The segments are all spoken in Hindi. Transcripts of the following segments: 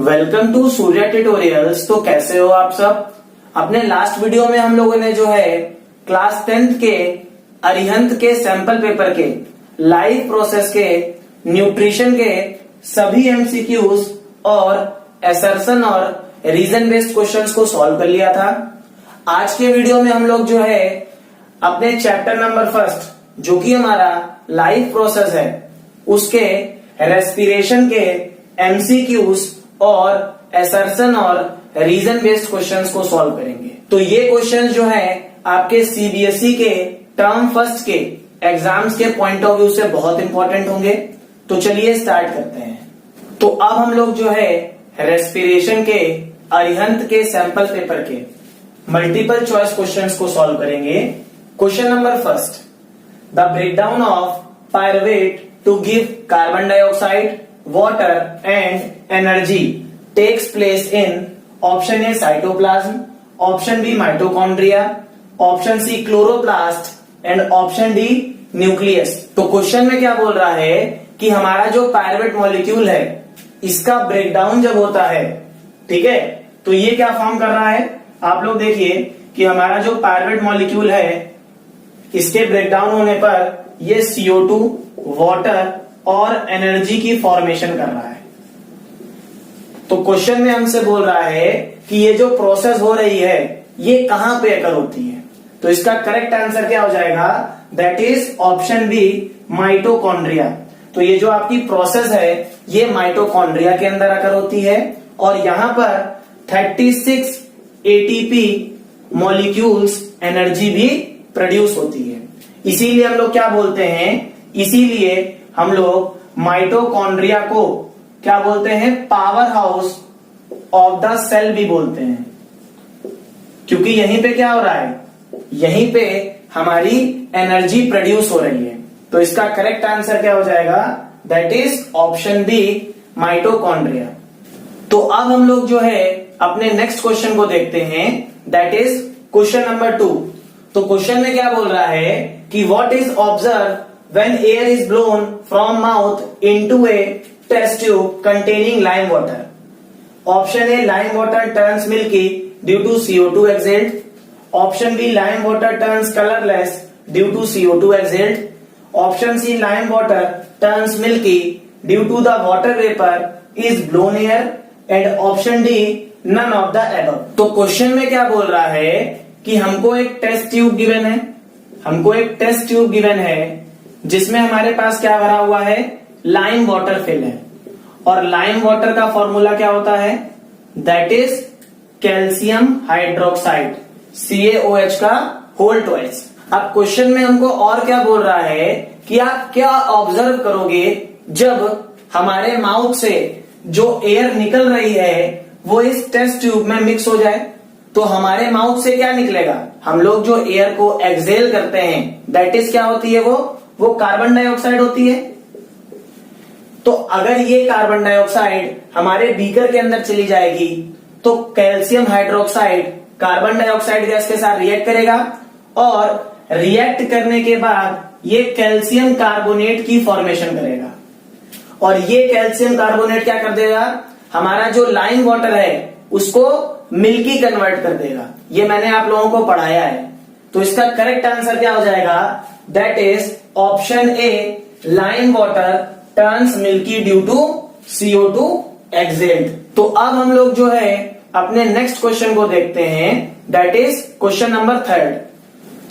Welcome to Surya tutorials. तो कैसे हो आप सब। अपने लास्ट वीडियो में हम लोगों ने जो है क्लास 10th के अरिहंत के सैंपल पेपर के लाइव प्रोसेस के न्यूट्रिशन के सभी एमसीक्यूज और असर्शन और रीजन बेस्ड क्वेश्चंस को सॉल्व कर लिया था। आज के वीडियो में हम लोग जो है अपने चैप्टर नंबर 1 जो कि हमारा लाइव प्रोसेस है उसके रेस्पिरेशन के एमसीक्यूज और असर्शन और रीजन बेस्ड क्वेश्चंस को सॉल्व करेंगे। तो ये क्वेश्चंस जो है आपके सीबीएसई के टर्म फर्स्ट के एग्जाम्स के पॉइंट ऑफ व्यू से बहुत इंपॉर्टेंट होंगे। तो चलिए स्टार्ट करते हैं। तो अब हम लोग जो है रेस्पिरेशन के अरिहंत के सैंपल पेपर के मल्टीपल चॉइस क्वेश्चंस को सॉल्व करेंगे। Question number 1, the breakdown of pyruvate to give carbon dioxide, water and energy takes place in option A cytoplasm, option B mitochondria, option C chloroplast and option D nucleus। तो क्वेश्चन में क्या बोल रहा है कि हमारा जो पायरुवेट मॉलिक्यूल है इसका ब्रेकडाउन जब होता है, ठीक है, तो ये क्या फॉर्म कर रहा है। आप लोग देखिए कि हमारा जो पायरुवेट मॉलिक्यूल है इसके ब्रेकडाउन होने पर ये CO2, वाटर और एनर्जी की फॉर्मेशन कर रहा है। तो क्वेश्चन में हमसे बोल रहा है कि ये जो प्रोसेस हो रही है ये कहां पे अकर होती है। तो इसका करेक्ट आंसर क्या हो जाएगा, that is option B mitochondria. तो ये जो आपकी प्रोसेस है ये माइटोकॉन्ड्रिया के अंदर अकर होती है और यहां पर 36 एटीपी मॉलिक्यूल्स एनर्जी भी प्रोड्यूस होती है। इसीलिए हम लोग क्या बोलते हैं, इसीलिए हम लोग माइटोकॉन्ड्रिया को क्या बोलते हैं, power house of the cell भी बोलते हैं, क्योंकि यहीं पे क्या हो रहा है, यहीं पे हमारी एनर्जी प्रोड्यूस हो रही है। तो इसका करेक्ट आंसर क्या हो जाएगा, that is option B mitochondria. तो अब हम लोग जो है अपने नेक्स्ट क्वेश्चन को देखते हैं, दैट इज क्वेश्चन नंबर 2। तो क्वेश्चन में क्या बोल रहा है कि what is observe when air is blown from mouth into a test tube containing lime water. Option A, lime water turns milky due to CO2 exhaled. Option B, lime water turns colorless due to CO2 exhaled. Option C, lime water turns milky due to the water vapor is blown air. And option D, none of the above. तो क्वेश्चन में क्या बोल रहा है कि हमको एक टेस्ट ट्यूब गिवन है, हमको एक टेस्ट ट्यूब गिवन है जिसमें हमारे पास क्या भरा हुआ है, लाइम वाटर फिल है। और लाइम वाटर का फॉर्मूला क्या होता है, that is calcium hydroxide, CaOH का होल ट्वाइस। अब क्वेश्चन में हमको और क्या बोल रहा है कि आप क्या ऑब्जर्व करोगे जब हमारे माउथ से जो एयर निकल रही है वो इस टेस्ट ट्यूब में मिक्स हो जाए। तो हमारे माउथ से क्या निकलेगा, हम लोग जो एयर को एक्सहेल करते हैं दैट इज क्या होती है, वो कार्बन डाइऑक्साइड होती है। तो अगर ये कार्बन डाइऑक्साइड हमारे बीकर के अंदर चली जाएगी तो calcium hydroxide carbon dioxide gas के साथ रिएक्ट करेगा और रिएक्ट करने के बाद ये कैल्शियम कार्बोनेट की फॉर्मेशन करेगा। और ये कैल्शियम कार्बोनेट क्या कर देगा, हमारा जो लाइम वाटर है उसको मिल्की कन्वर्ट कर देगा। ये मैंने आप लोगों को पढ़ाया है। तो इसका करेक्ट आंसर क्या हो जाएगा, that is option A, lime water turns milky due to CO2 exhaled. तो अब हम लोग जो है अपने नेक्स्ट क्वेश्चन को देखते हैं, दैट इज क्वेश्चन नंबर 3।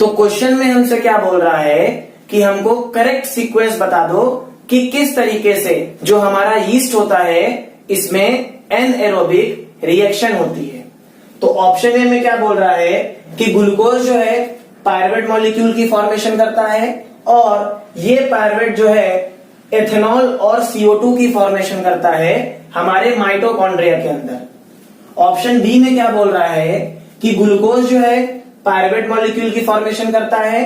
तो क्वेश्चन में हमसे क्या बोल रहा है कि हमको करेक्ट सीक्वेंस बता दो कि किस तरीके से जो हमारा यीस्ट होता है इसमें एनएरोबिक रिएक्शन होती है। तो ऑप्शन ए में क्या बोल रहा है कि ग्लूकोज जो है पायरुवेट मॉलिक्यूल की फॉर्मेशन करता है और ये पायरुवेट जो है एथेनॉल और CO2 की फॉर्मेशन करता है हमारे माइटोकॉन्ड्रिया के अंदर। ऑप्शन बी में क्या बोल रहा है कि ग्लूकोज जो है पायरुवेट मॉलिक्यूल की फॉर्मेशन करता है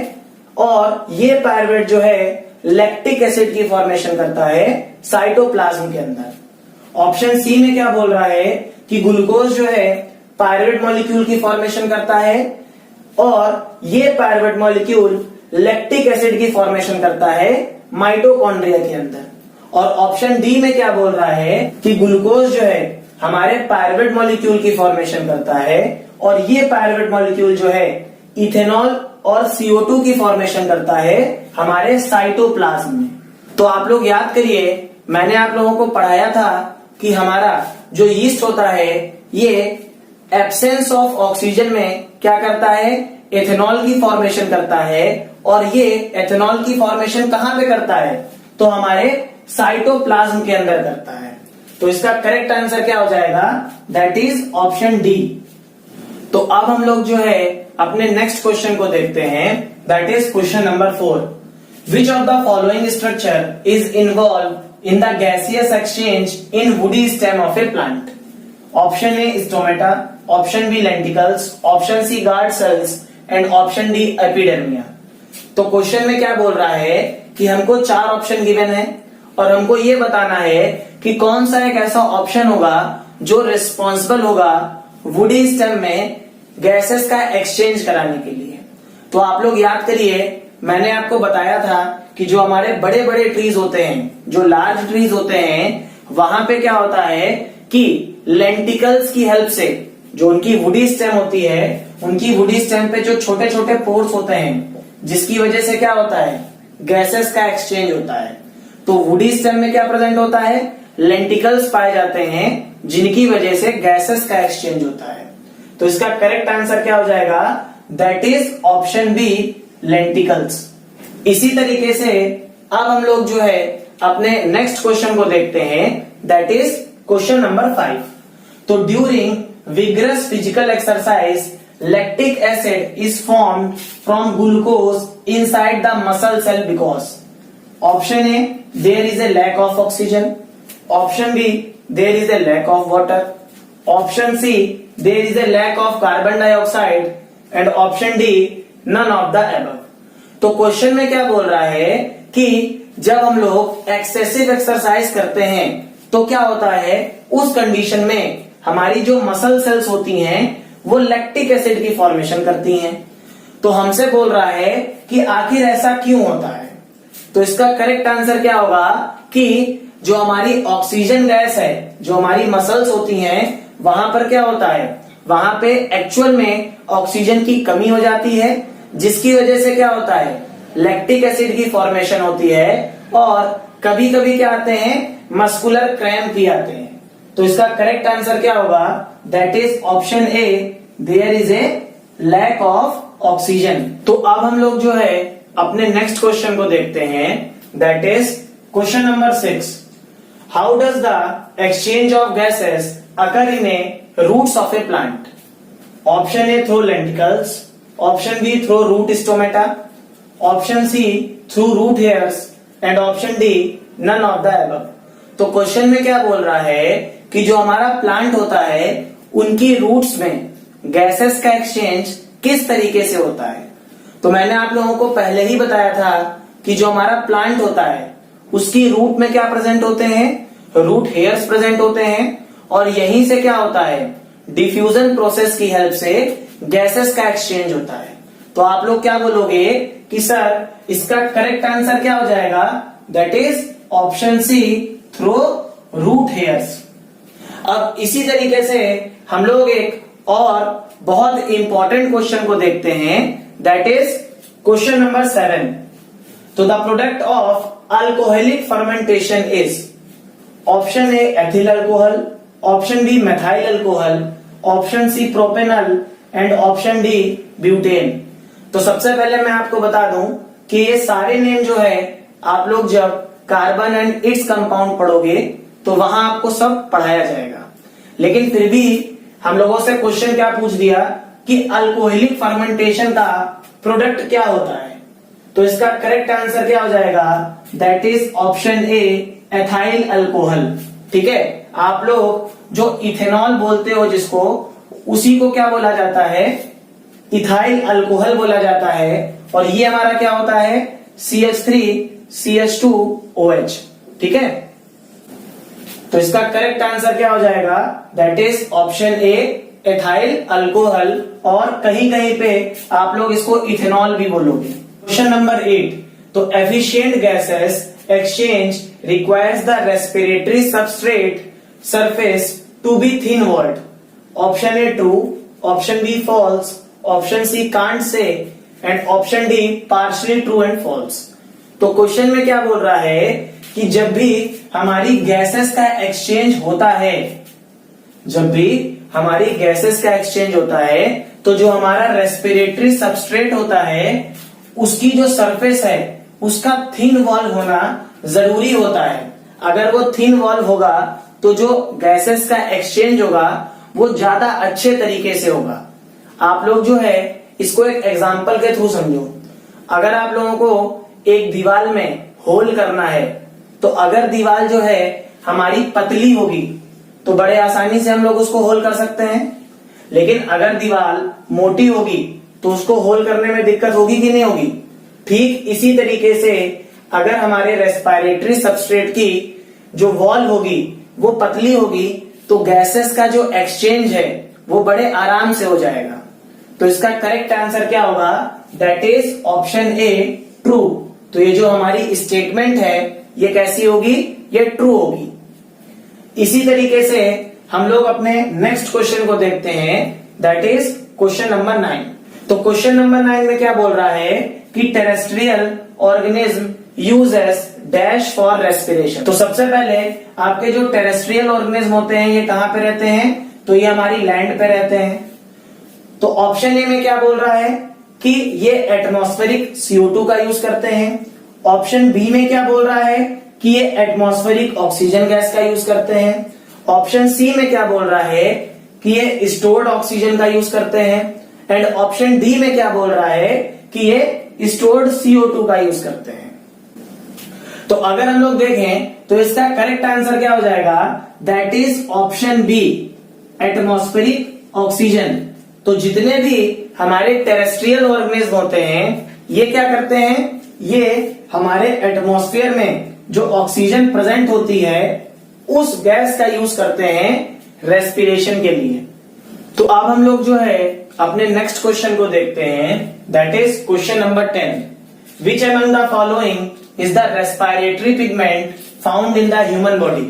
और ये पायरुवेट जो है लैक्टिक एसिड की फॉर्मेशन करता है साइटोप्लाज्म के अंदर। ऑप्शन सी में क्या बोल रहा है कि ग्लूकोज जो है पायरुवेट मॉलिक्यूल की फॉर्मेशन करता है और ये पायरुवेट मॉलिक्यूल लैक्टिक एसिड की फॉर्मेशन करता है माइटोकॉन्ड्रिया के अंदर। और ऑप्शन डी में क्या बोल रहा है कि ग्लूकोज जो है हमारे पायरुवेट मॉलिक्यूल की फॉर्मेशन करता है, और ये पायरुवेट मॉलिक्यूल जो है इथेनॉल और CO2 की फॉर्मेशन करता है हमारे साइटोप्लाज्म में। तो आप लोग याद करिए, मैंने आप लोगों को पढ़ाया था कि हमारा जो यीस्ट होता है ये एब्सेंस ऑफ ऑक्सीजन में क्या करता है, एथेनॉल की फॉर्मेशन करता है, और ये एथेनॉल की फॉर्मेशन कहां पे करता है, तो हमारे साइटोप्लाज्म के अंदर करता है। तो इसका करेक्ट आंसर क्या हो जाएगा, दैट इज ऑप्शन डी। तो अब हम लोग जो है अपने नेक्स्ट क्वेश्चन को देखते हैं, that is question number 4। Which of the following structure is involve in the gaseous exchange in woody stem of a plant? Option A stomata, option B lenticels, option C guard cells and option D epidermia. तो क्वेश्चन में क्या बोल रहा है कि हमको 4 ऑप्शन गिवन है और हमको ये बताना है कि कौन सा एक ऐसा ऑप्शन होगा जो रिस्पॉन्सिबल होगा वुडी स्टेम में गैसेस का एक्सचेंज कराने के लिए। तो आप लोग याद करिए, मैंने आपको बताया था कि जो हमारे बड़े बड़े ट्रीज होते हैं, जो लार्ज ट्रीज होते हैं, वहां पे क्या होता है कि लेंटिकल्स की हेल्प से, जो उनकी वुडी स्टेम होती है, उनकी वुडी स्टेम पे जो छोटे छोटे पोर्स होते हैं, जिसकी वजह से क्या होता है, गैसेस का एक्सचेंज होता है। तो वुडी स्टेम में क्या प्रेजेंट होता है, लेंटिकल्स पाए जाते हैं, जिनकी वजह से गैसेस का एक्सचेंज होता है। तो इसका करेक्ट आंसर क्या हो जाएगा, that is option B, lenticels. इसी तरीके से अब हम लोग जो है अपने नेक्स्ट क्वेश्चन को देखते हैं, दैट इज क्वेश्चन नंबर 5। तो during vigorous physical exercise lactic acid is formed from glucose inside the muscle cell because option A there is a lack of oxygen, option B there is a lack of water, option C there is a lack of carbon dioxide and option D none of the above. तो क्वेश्चन में क्या बोल रहा है कि जब हम लोग एक्सेसिव एक्सरसाइज करते हैं तो क्या होता है, उस कंडीशन में हमारी जो मसल सेल्स होती हैं वो लैक्टिक एसिड की फॉर्मेशन करती हैं। तो हमसे बोल रहा है कि आखिर ऐसा क्यों होता है। तो इसका करेक्ट आंसर क्या होगा कि जो हमारी ऑक्सीजन गैस है, जो हमारी मसल्स होती हैं, वहां पर क्या होता है, वहां पे एक्चुअल में ऑक्सीजन की कमी हो जाती है, जिसकी वजह से क्या होता है, लैक्टिक एसिड की फॉर्मेशन होती है, और कभी कभी क्या आते हैं, मस्कुलर क्रैम्प भी आते हैं। तो इसका करेक्ट आंसर क्या होगा, that is option A, there is a lack of oxygen. तो अब हम लोग जो है अपने नेक्स्ट क्वेश्चन को देखते हैं, that is question number 6। How does the exchange of gases occur in a roots of a plant? Option A through lenticels, option B through root stomata, option C through root hairs and option D none of the above. तो क्वेश्चन में क्या बोल रहा है कि जो हमारा प्लांट होता है उनकी रूट्स में गैसेस का एक्सचेंज किस तरीके से होता है। तो मैंने आप लोगों को पहले ही बताया था कि जो हमारा प्लांट होता है उसकी रूट में क्या प्रेजेंट होते हैं, रूट हेयर्स प्रेजेंट होते हैं, और यहीं से क्या होता है, डिफ्यूजन प्रोसेस की हेल्प से गैसेस का एक्सचेंज होता है। तो आप लोग क्या बोलोगे कि सर इसका करेक्ट आंसर क्या हो जाएगा, that is option C, through root hairs. अब इसी तरीके से हम लोग एक और बहुत इंपॉर्टेंट क्वेश्चन को देखते हैं, दैट इज क्वेश्चन नंबर 7। तो the product of alcoholic fermentation is option A ethyl alcohol, option B methyl alcohol, option C propanol and option D butane. तो सबसे पहले मैं आपको बता दूं कि ये सारे नेम जो है आप लोग जब कार्बन एंड इट्स कंपाउंड पढ़ोगे तो वहां आपको सब पढ़ाया जाएगा, लेकिन फिर भी हम लोगों से क्वेश्चन क्या पूछ दिया कि अल्कोहलिक फर्मेंटेशन का प्रोडक्ट क्या होता है। तो इसका करेक्ट आंसर क्या हो जाएगा, that is option A, ethyl alcohol. ठीक है, आप लोग जो इथेनॉल बोलते हो जिसको, उसी को क्या बोला जाता है, इथाइल अल्कोहल बोला जाता है, और ये हमारा क्या होता है, CH3CH2OH। ठीक है, तो इसका करेक्ट आंसर क्या हो जाएगा, that is option A, ethyl alcohol, और कहीं कहीं पे आप लोग इसको इथेनॉल भी बोलोगे। Question number 8। तो efficient gases exchange requires the respiratory substrate surface to be thin walled. Option A true, option B false, option C can't say and option D partially true and false. तो क्वेश्चन में क्या बोल रहा है कि जब भी हमारी गैसेस का एक्सचेंज होता है, जब भी हमारी गैसेस का एक्सचेंज होता है तो जो हमारा रेस्पिरेटरी सबस्ट्रेट होता है उसकी जो सरफेस है उसका थिन वॉल होना जरूरी होता है। अगर वो थिन वॉल होगा तो जो गैसेस का एक्सचेंज होगा वो ज्यादा अच्छे तरीके से होगा। आप लोग जो है इसको एक एग्जांपल के थ्रू समझो। अगर आप लोगों को एक दीवार में होल करना है तो अगर दीवार जो है हमारी पतली होगी तो बड़े आसानी से हम लोग उसको होल कर सकते हैं, लेकिन अगर दीवार मोटी होगी तो उसको होल करने में दिक्कत होगी कि नहीं होगी। ठीक इसी तरीके से अगर हमारे रेस्पिरेटरी सबस्ट्रेट की जो वॉल होगी वो पतली होगी तो गैसेस का जो एक्सचेंज है वो बड़े आराम से हो जाएगा। तो इसका करेक्ट आंसर क्या होगा? That is option A true. तो ये जो हमारी स्टेटमेंट है ये कैसी होगी? ये ट्रू होगी। इसी तरीके से हम लोग अपने नेक्स्ट क्वेश्चन को देखते हैं, दैट इज क्वेश्चन नंबर 9। तो क्वेश्चन नंबर 9 में क्या बोल रहा है कि terrestrial organism uses dash for respiration. तो सबसे पहले आपके जो टेरेस्ट्रियल ऑर्गेनिज्म होते हैं ये कहां पे रहते हैं? तो ये हमारी लैंड पे रहते हैं। तो ऑप्शन ए में क्या बोल रहा है कि ये एटमॉस्फेरिक CO2 का यूज करते हैं। ऑप्शन बी में क्या बोल रहा है कि ये एटमॉस्फेरिक ऑक्सीजन गैस का यूज करते हैं। ऑप्शन सी में क्या बोल रहा है कि ये स्टोर्ड ऑक्सीजन का यूज करते हैं। एंड ऑप्शन डी में क्या बोल रहा है कि ये स्टोर्ड CO2 का यूज करते हैं। तो अगर हम लोग देखें तो इसका करेक्ट आंसर क्या हो जाएगा? That is option B, atmospheric oxygen. तो जितने भी हमारे टेरेस्ट्रियल ऑर्गेनिज्म होते हैं ये क्या करते हैं? ये हमारे एटमॉस्फेयर में जो ऑक्सीजन प्रेजेंट होती है उस गैस का यूज करते हैं रेस्पिरेशन के लिए। तो अब हम लोग जो है अपने नेक्स्ट क्वेश्चन को देखते हैं, that is question number 10। Which among the following is the respiratory pigment found in the human body?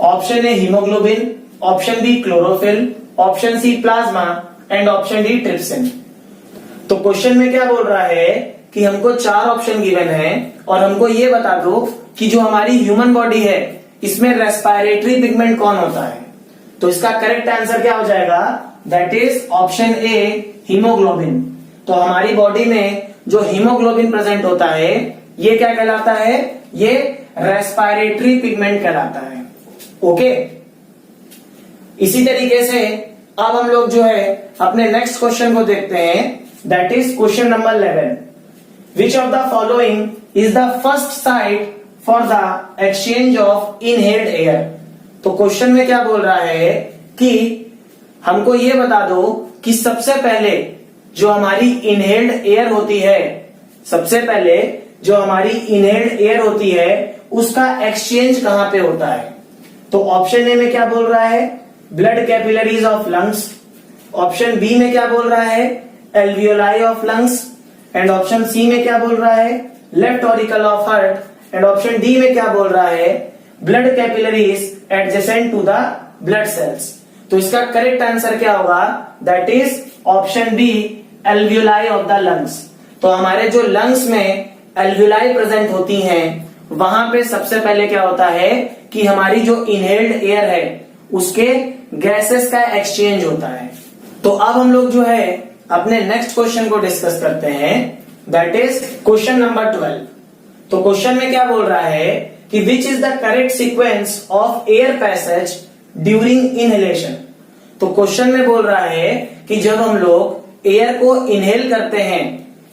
Option A haemoglobin, option B chlorophyll, option C plasma and option D trypsin. तो क्वेश्चन में क्या बोल रहा है कि हमको 4 ऑप्शन गिवन है और हमको ये बता दो कि जो हमारी ह्यूमन बॉडी है इसमें रेस्पिरेटरी पिगमेंट कौन होता है। तो इसका करेक्ट आंसर क्या हो जाएगा? That is option A haemoglobin. तो हमारी बॉडी में जो हीमोग्लोबिन प्रेजेंट होता है ये क्या कहलाता है? ये रेस्पिरेटरी पिगमेंट कहलाता है। ओके, इसी तरीके से अब हम लोग जो है अपने नेक्स्ट क्वेश्चन को देखते हैं, that is question number 11। Which of the following is the first sight for the exchange of inhaled air? तो क्वेश्चन में क्या बोल रहा है कि हमको ये बता दो कि सबसे पहले जो हमारी इनहेल्ड एयर होती है, सबसे पहले जो हमारी इनहेल्ड एयर होती है उसका एक्सचेंज कहां पे होता है? तो ऑप्शन ए में क्या बोल रहा है? Blood capillaries of lungs. Option B में क्या बोल रहा है? Alveoli of lungs. And option C में क्या बोल रहा है? Left auricle of heart. And option D में क्या बोल रहा है? Blood capillaries adjacent to the blood cells. तो इसका करेक्ट आंसर क्या होगा? That is option B, alveoli of the lungs. तो हमारे जो लंग्स में एल्वियोलाई प्रेजेंट होती हैं वहां पे सबसे पहले क्या होता है कि हमारी जो इनहेल्ड एयर है उसके गैसेस का एक्सचेंज होता है। तो अब हम लोग जो है अपने नेक्स्ट क्वेश्चन को डिस्कस करते हैं, दैट इज क्वेश्चन नंबर 12। तो क्वेश्चन में क्या बोल रहा है कि which is the correct sequence of air passage during inhalation? तो क्वेश्चन में बोल रहा है कि जब हम लोग एयर को इनहेल करते हैं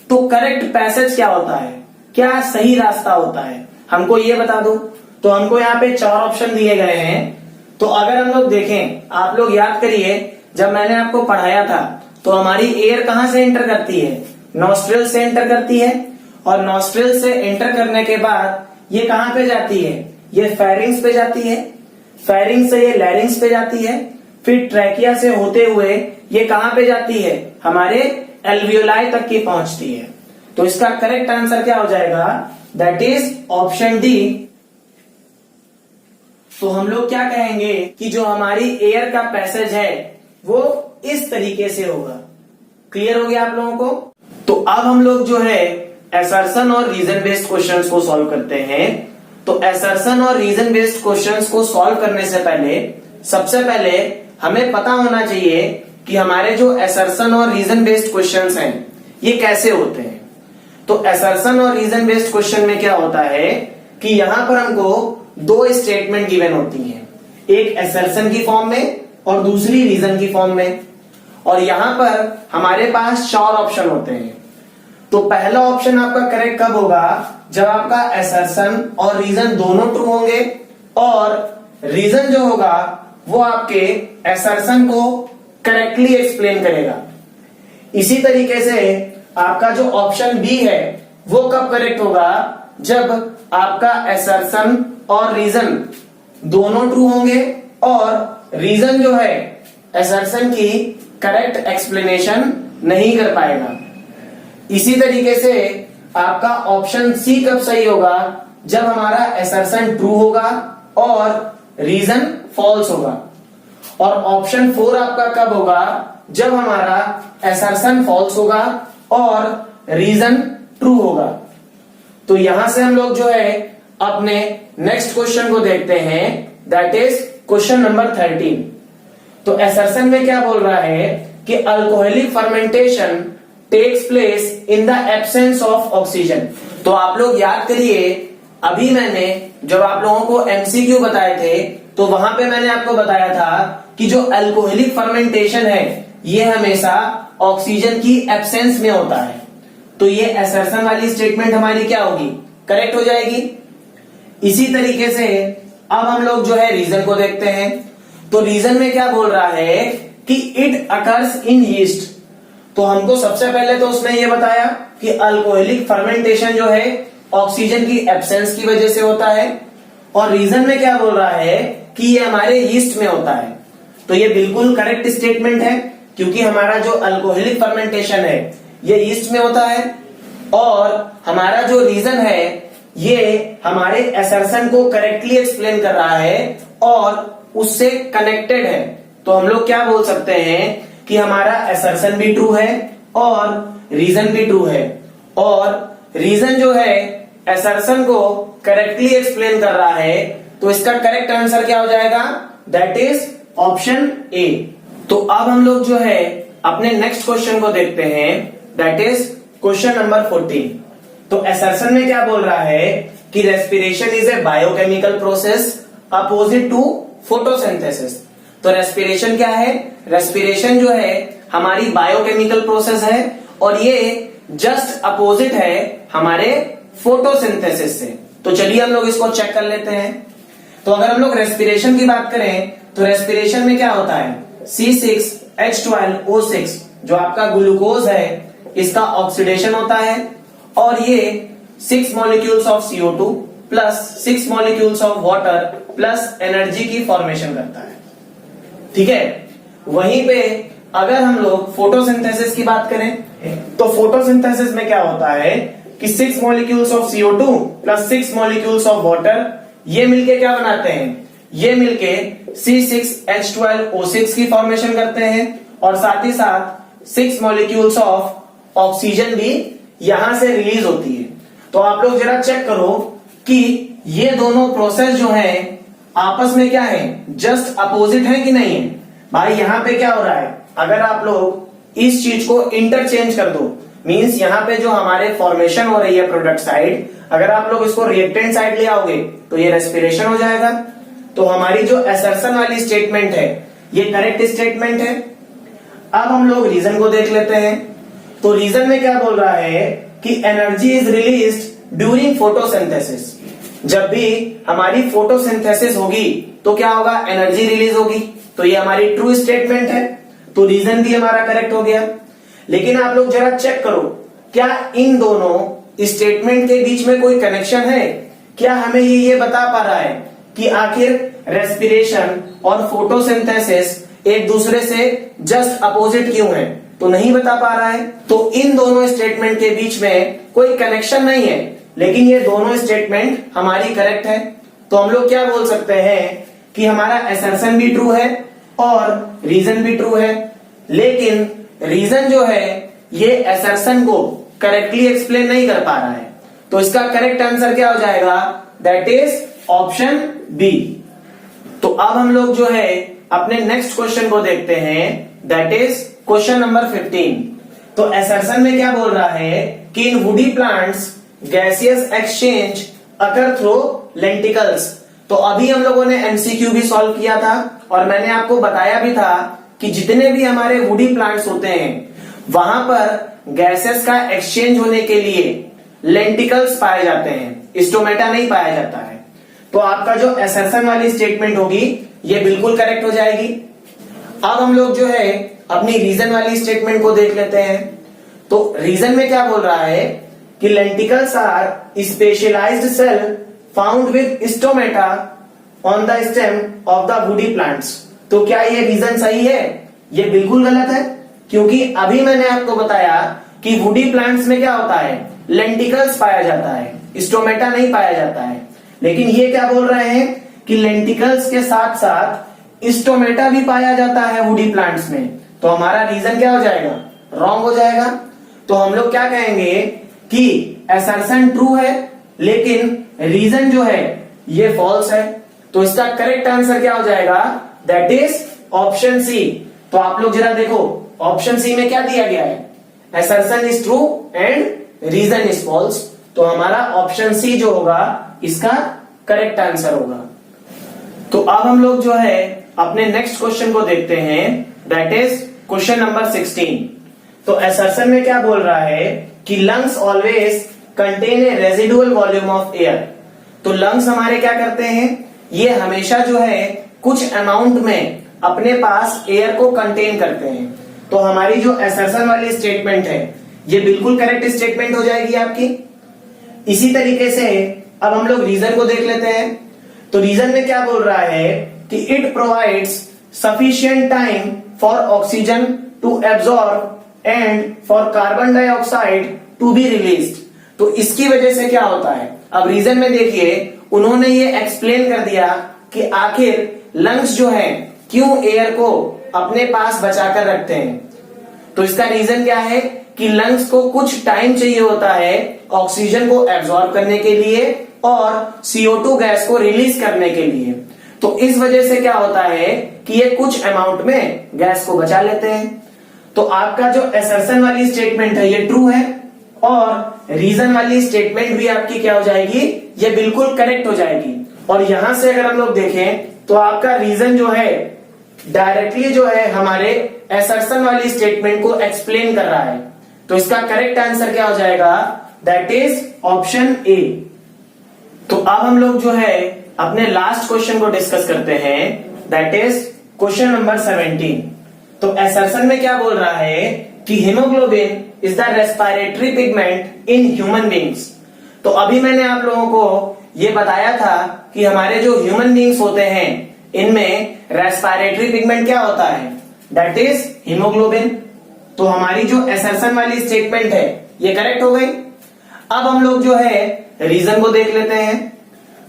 तो करेक्ट पैसेज क्या होता है, क्या सही रास्ता होता है, हमको ये बता दो। तो हमको यहाँ पे 4 ऑप्शन दिए गए हैं। तो अगर हम लोग देखें, आप लोग याद करिए जब मैंने आपको पढ़ाया था तो हमारी एयर कहां से एंटर करती है? नॉस्ट्रिल से एंटर करती है। और नॉस्ट्रिल से एंटर करने के बाद ये कहां पे जाती है? ये फेरिंग्स पे जाती है। फेरिंग्स से ये लैरिंग्स पे जाती है। फिर ट्रैकिया से होते हुए ये कहां पे जाती है? हमारे एल्वियोलाई तक की पहुंचती है। तो इसका करेक्ट आंसर क्या हो जाएगा? दैट इज ऑप्शन डी, तो हम लोग क्या कहेंगे कि जो हमारी एयर का पैसेज है वो इस तरीके से होगा। क्लियर हो गया आप लोगों को? तो अब हम लोग जो है असर्शन और रीजन बेस्ड क्वेश्चंस को सॉल्व करते हैं। तो असर्शन और रीजन बेस्ड क्वेश्चंस को सॉल्व करने से पहले सबसे पहले हमें पता होना चाहिए कि हमारे जो असर्शन और रीजन बेस्ड क्वेश्चंस हैं ये कैसे होते हैं। तो असर्शन और रीजन बेस्ड क्वेश्चन में क्या होता है कि यहां पर हमको दो स्टेटमेंट गिवन होती हैं, एक असर्शन की फॉर्म में और दूसरी रीजन की फॉर्म में। और यहां पर हमारे पास 4 ऑप्शन होते हैं। तो पहला ऑप्शन आपका करेक्ट कब होगा? जब आपका असर्शन और रीजन दोनों ट्रू होंगे और रीजन जो होगा वो आपके असर्शन को करेक्टली एक्सप्लेन करेगा। इसी तरीके से आपका जो ऑप्शन बी है वो कब करेक्ट होगा? जब आपका असर्शन और रीजन दोनों ट्रू होंगे और रीजन जो है असर्शन की करेक्ट एक्सप्लेनेशन नहीं कर पाएगा। इसी तरीके से आपका ऑप्शन सी कब सही होगा? जब हमारा असर्शन ट्रू होगा और रीजन फॉल्स होगा। और ऑप्शन 4 आपका कब होगा? जब हमारा असर्शन फॉल्स होगा और रीजन ट्रू होगा। तो यहां से हम लोग जो है अपने नेक्स्ट क्वेश्चन को देखते हैं, दैट इज क्वेश्चन नंबर 13। तो असर्शन में क्या बोल रहा है कि alcoholic fermentation takes place in the absence of oxygen. तो आप लोग याद करिए, अभी मैंने जब आप लोगों को एमसीक्यू बताए थे तो वहां पे मैंने आपको बताया था कि जो अल्कोहलिक फर्मेंटेशन है ये हमेशा ऑक्सीजन की एब्सेंस में होता है। तो ये असर्शन वाली स्टेटमेंट हमारी क्या होगी? करेक्ट हो जाएगी। इसी तरीके से अब हम लोग जो है रीजन को देखते हैं। तो रीजन में क्या बोल रहा है कि इट अकर्स इन यीस्ट। तो हमको सबसे पहले तो उसने ये बताया कि अल्कोहलिक फर्मेंटेशन जो है ऑक्सीजन की एब्सेंस की वजह से होता है। और रीजन में क्या बोल रहा है कि ये हमारे यीस्ट में होता है। तो ये बिल्कुल करेक्ट स्टेटमेंट है क्योंकि हमारा जो अल्कोहलिक फर्मेंटेशन है ये यीस्ट में होता है। और हमारा जो रीजन है ये हमारे असर्शन को करेक्टली एक्सप्लेन कर रहा है और उससे कनेक्टेड है। तो हम लोग क्या बोल सकते हैं कि हमारा असर्शन भी ट्रू है और रीजन भी ट्रू है। और रीजन जो है असर्शन को करेक्टली एक्सप्लेन कर रहा है। तो इसका करेक्ट आंसर क्या हो जाएगा? दैट इज ऑप्शन ए। तो अब हम लोग जो है अपने नेक्स्ट क्वेश्चन को देखते हैं, दैट इज क्वेश्चन नंबर 14। तो असर्शन में क्या बोल रहा है कि respiration is a biochemical process opposite to photosynthesis. तो रेस्पिरेशन क्या है? रेस्पिरेशन जो है हमारी बायोकेमिकल प्रोसेस है और ये जस्ट अपोजिट है हमारे फोटोसिंथेसिस से। तो चलिए हम लोग इसको चेक कर लेते हैं। तो अगर हम लोग रेस्पिरेशन की बात करें तो रेस्पिरेशन में क्या होता है? C6H12O6 जो आपका ग्लूकोज है इसका ऑक्सीडेशन होता है और ये 6 molecules of CO2 plus 6 molecules of water plus energy की फॉर्मेशन करता है। ठीक है। वहीं पे अगर हम लोग फोटोसिंथेसिस की बात करें तो फोटोसिंथेसिस में क्या होता है कि 6 molecules of CO2 plus 6 molecules of water ये मिलके क्या बनाते हैं? ये मिलके C6H12O6 की फॉर्मेशन करते हैं और साथ ही साथ 6 मॉलिक्यूल्स ऑफ ऑक्सीजन भी यहां से रिलीज होती है। तो आप लोग जरा चेक करो कि ये दोनों प्रोसेस जो हैं आपस में क्या है? जस्ट अपोजिट है कि नहीं है? भाई यहां पे क्या हो रहा है? अगर आप लोग इस चीज को इंटरचेंज कर दो, मींस यहां पे जो हमारे फॉर्मेशन हो रही है प्रोडक्ट साइड, अगर आप लोग इसको रिएक्टेंट साइड ले आओगे तो ये रेस्पिरेशन हो जाएगा। तो हमारी जो असर्शन वाली स्टेटमेंट है ये करेक्ट स्टेटमेंट है। अब हम लोग रीजन को देख लेते हैं। तो रीजन में क्या बोल रहा है कि energy is released during photosynthesis. जब भी हमारी फोटोसिंथेसिस होगी तो क्या होगा? एनर्जी रिलीज होगी। तो ये हमारी ट्रू स्टेटमेंट है। तो रीजन भी हमारा करेक्ट हो गया। लेकिन आप लोग जरा चेक करो, क्या इन दोनों स्टेटमेंट के बीच में कोई कनेक्शन है? क्या हमें ये बता पा रहा है कि आखिर रेस्पिरेशन और फोटोसिंथेसिस एक दूसरे से जस्ट अपोजिट क्यों है? तो नहीं बता पा रहा है। तो इन दोनों स्टेटमेंट के बीच में कोई कनेक्शन नहीं है, लेकिन ये दोनों स्टेटमेंट हमारी करेक्ट है। तो हम लोग क्या बोल सकते हैं कि हमारा असर्शन भी ट्रू है और रीजन भी ट्रू है, लेकिन रीजन जो है ये असर्शन को करेक्टली एक्सप्लेन नहीं कर पा रहा है। तो इसका करेक्ट आंसर क्या हो जाएगा, दैट इज ऑप्शन बी। तो अब हम लोग जो है अपने नेक्स्ट क्वेश्चन को देखते हैं, दैट इज क्वेश्चन नंबर 15। तो असर्शन में क्या बोल रहा है कि in woody plants gaseous exchange occur through lenticels. तो अभी हम लोगों ने एमसीक्यू भी सॉल्व किया था और मैंने आपको बताया भी था कि जितने भी हमारे वुडी प्लांट्स होते हैं वहां पर गैसेस का एक्सचेंज होने के लिए लेंटिकल्स पाए जाते हैं, स्टोमेटा नहीं पाया जाता है। तो आपका जो असर्शन वाली स्टेटमेंट होगी ये बिल्कुल करेक्ट हो जाएगी। अब हम लोग जो है अपनी रीजन वाली स्टेटमेंट को देख लेते हैं। तो रीजन में क्या बोल रहा है कि lenticels are specialised cell found with stomata on the stem of the woody plants. तो क्या ये रीजन सही है? ये बिल्कुल गलत है, क्योंकि अभी मैंने आपको बताया कि वुडी प्लांट्स में क्या होता है, लेंटिकल्स पाया जाता है, स्टोमेटा नहीं पाया जाता है। लेकिन ये क्या बोल रहे हैं कि लेंटिकल्स के साथ साथ स्टोमेटा भी पाया जाता है वुडी प्लांट्स में। तो हमारा रीजन क्या हो जाएगा, रॉन्ग हो जाएगा। तो हम लोग क्या कहेंगे कि असर्शन ट्रू है लेकिन रीजन जो है ये फॉल्स है। तो इसका करेक्ट आंसर क्या हो जाएगा, दैट इज ऑप्शन सी। तो आप लोग जरा देखो ऑप्शन सी में क्या दिया गया है, assertion is true and reason is false. तो हमारा ऑप्शन सी जो होगा इसका करेक्ट आंसर होगा। तो अब हम लोग जो है अपने नेक्स्ट क्वेश्चन को देखते हैं, दैट इज क्वेश्चन नंबर 16। तो असर्शन में क्या बोल रहा है कि lungs always contain a residual volume of air. तो लंग्स हमारे क्या करते हैं, ये हमेशा जो है कुछ अमाउंट में अपने पास एयर को कंटेन करते हैं। तो हमारी जो असर्शन वाली स्टेटमेंट है ये बिल्कुल करेक्ट स्टेटमेंट हो जाएगी आपकी। इसी तरीके से अब हम लोग रीजन को देख लेते हैं। तो रीजन में क्या बोल रहा है कि it provides sufficient time for oxygen to absorb and for carbon dioxide to be released. तो इसकी वजह से क्या होता है, अब रीजन में देखिए उन्होंने ये एक्सप्लेन कर दिया कि आखिर लंग्स जो है क्यों एयर को अपने पास बचाकर रखते हैं। तो इसका रीजन क्या है कि लंग्स को कुछ टाइम चाहिए होता है ऑक्सीजन को एब्जॉर्ब करने के लिए और CO2 गैस को रिलीज करने के लिए। तो इस वजह से क्या होता है कि ये कुछ अमाउंट में गैस को बचा लेते हैं। तो आपका जो असर्शन वाली स्टेटमेंट है ये ट्रू है और रीजन वाली स्टेटमेंट भी आपकी क्या हो जाएगी, ये बिल्कुल करेक्ट हो जाएगी। और यहां से अगर हम लोग देखें तो आपका रीजन जो है डायरेक्टली जो है हमारे असर्शन वाली स्टेटमेंट को एक्सप्लेन कर रहा है। तो इसका करेक्ट आंसर क्या हो जाएगा, दैट इज ऑप्शन ए। तो अब हम लोग जो है अपने लास्ट क्वेश्चन को डिस्कस करते हैं, दैट इज क्वेश्चन नंबर 17। तो असर्शन में क्या बोल रहा है कि haemoglobin is the respiratory pigment in human beings. तो अभी मैंने आप लोगों को ये बताया था कि हमारे जो ह्यूमन बींग्स होते हैं इनमें रेस्पिरेटरी पिगमेंट क्या होता है, दैट इज हीमोग्लोबिन। तो हमारी जो असर्शन वाली स्टेटमेंट है ये करेक्ट हो गई। अब हम लोग जो है रीजन को देख लेते हैं।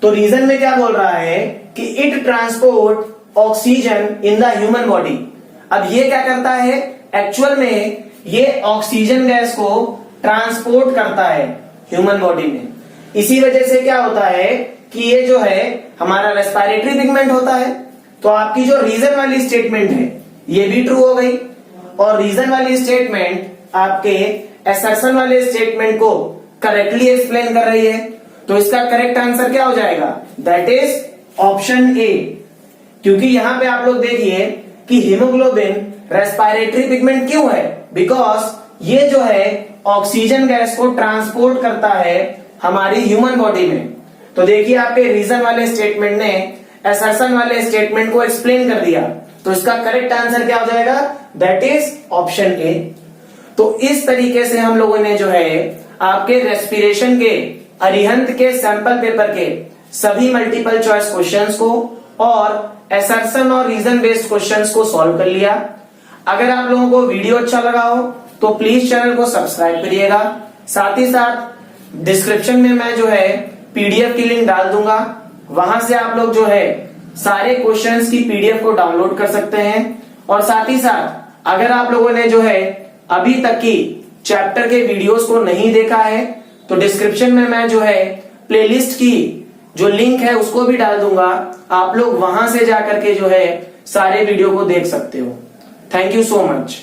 तो रीजन में क्या बोल रहा है कि it transport oxygen in the human body. अब ये क्या करता है, एक्चुअल में ये ऑक्सीजन गैस को ट्रांसपोर्ट करता है ह्यूमन बॉडी में। इसी वजह से क्या होता है कि ये जो है हमारा रेस्पिरेटरी पिगमेंट होता है। तो आपकी जो रीजन वाली स्टेटमेंट है ये भी ट्रू हो गई और रीजन वाली स्टेटमेंट आपके असर्शन वाले स्टेटमेंट को करेक्टली एक्सप्लेन कर रही है। तो इसका करेक्ट आंसर क्या हो जाएगा, दैट इज ऑप्शन ए। क्योंकि यहां पे आप लोग देखिए कि हीमोग्लोबिन रेस्पिरेटरी पिगमेंट क्यों है, बिकॉज ये जो है ऑक्सीजन गैस को ट्रांसपोर्ट करता है हमारी ह्यूमन बॉडी में। तो देखिए आपके रीजन वाले स्टेटमेंट ने असर्शन वाले स्टेटमेंट को एक्सप्लेन कर दिया। तो इसका करेक्ट आंसर क्या हो जाएगा, दैट इज ऑप्शन ए। तो इस तरीके से हम लोगों ने जो है आपके रेस्पिरेशन के अरिहंत के सैंपल पेपर के सभी मल्टीपल चॉइस क्वेश्चंस को और असर्शन और रीजन बेस्ड क्वेश्चंस को सॉल्व कर लिया। अगर आप लोगों को वीडियो अच्छा लगा हो तो प्लीज चैनल को सब्सक्राइब करिएगा। साथ ही साथ डिस्क्रिप्शन में मैं जो है PDF की लिंक डाल दूंगा। वहां से आप लोग जो है सारे क्वेश्चंस की पीडीएफ को डाउनलोड कर सकते हैं। और साथ ही साथ अगर आप लोगों ने जो है अभी तक की चैप्टर के वीडियोस को नहीं देखा है तो डिस्क्रिप्शन में मैं जो है प्लेलिस्ट की जो लिंक है उसको भी डाल दूंगा, आप लोग वहां से जाकर के जो है सारे वीडियो को देख सकते हो। Thank you so much.